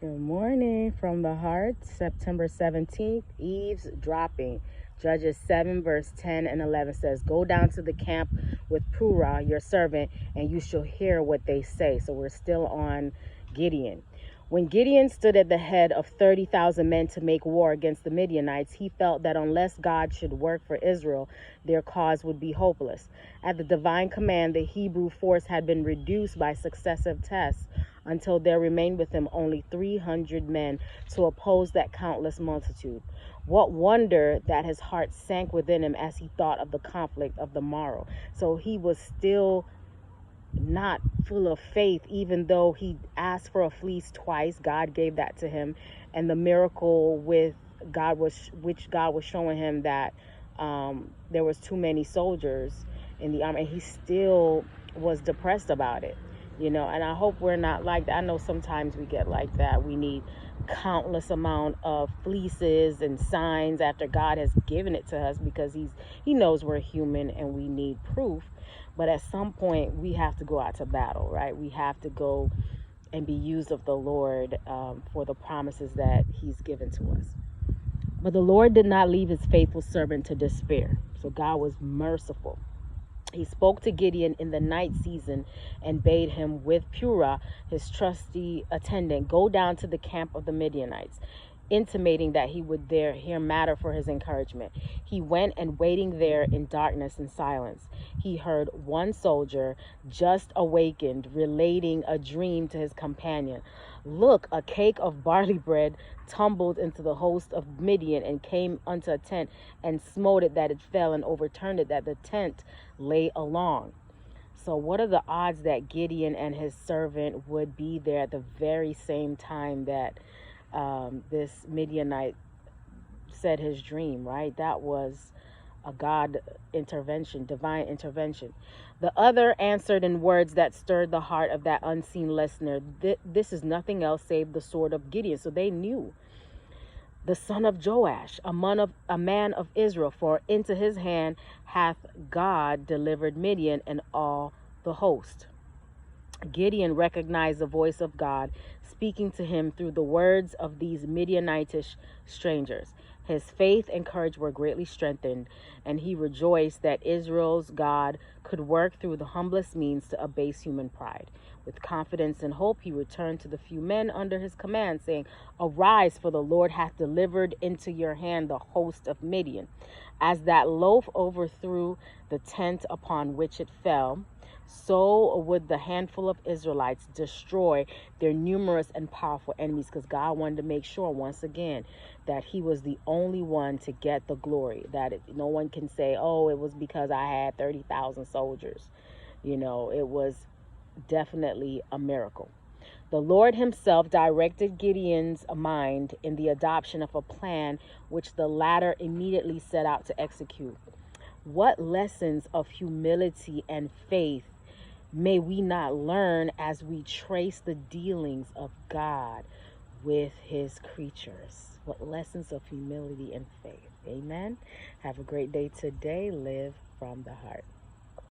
Good morning from the heart, September 17th, Eavesdropping. Judges 7 verse 10 and 11 says, "Go down to the camp with Purah, your servant, and you shall hear what they say." So we're still on Gideon. When Gideon stood at the head of 30,000 men to make war against the Midianites, he felt that unless God should work for Israel, their cause would be hopeless. At the divine command, the Hebrew force had been reduced by successive tests until there remained with him only 300 men to oppose that countless multitude. What wonder that his heart sank within him as he thought of the conflict of the morrow. So he was still not full of faith, even though he asked for a fleece twice. God gave that to him, and the miracle which God was showing him that there was too many soldiers in the army, and he still was depressed about it. And I hope we're not like that. I know sometimes we get like that. We need countless amount of fleeces and signs after God has given it to us, because he knows we're human and we need proof. But at some point we have to go out to battle, right? We have to go and be used of the Lord for the promises that he's given to us. But the Lord did not leave his faithful servant to despair. So God was merciful. He spoke to Gideon in the night season and bade him, with Purah, his trusty attendant, go down to the camp of the Midianites, intimating that he would there hear matter for his encouragement. He went, and waiting there in darkness and silence, he heard one soldier, just awakened, relating a dream to his companion. "Look, a cake of barley bread tumbled into the host of Midian, and came unto a tent, and smote it that it fell, and overturned it that the tent lay along." So what are the odds that Gideon and his servant would be there at the very same time that this Midianite said his dream, right? That was a God intervention, divine intervention. The other answered in words that stirred the heart of that unseen listener, "This is nothing else save the sword of Gideon." So they knew. "The son of Joash, a man of Israel, for into his hand hath God delivered Midian and all the host." Gideon recognized the voice of God speaking to him through the words of these Midianitish strangers. His faith and courage were greatly strengthened, and he rejoiced that Israel's God could work through the humblest means to abase human pride. With confidence and hope, he returned to the few men under his command, saying, "Arise, for the Lord hath delivered into your hand the host of Midian." As that loaf overthrew the tent upon which it fell, so would the handful of Israelites destroy their numerous and powerful enemies, because God wanted to make sure, once again, that he was the only one to get the glory, that no one can say, "Oh, it was because I had 30,000 soldiers." It was definitely a miracle. The Lord himself directed Gideon's mind in the adoption of a plan which the latter immediately set out to execute. What lessons of humility and faith may we not learn as we trace the dealings of God with his creatures? What lessons of humility and faith. Amen. Have a great day today. Live from the heart.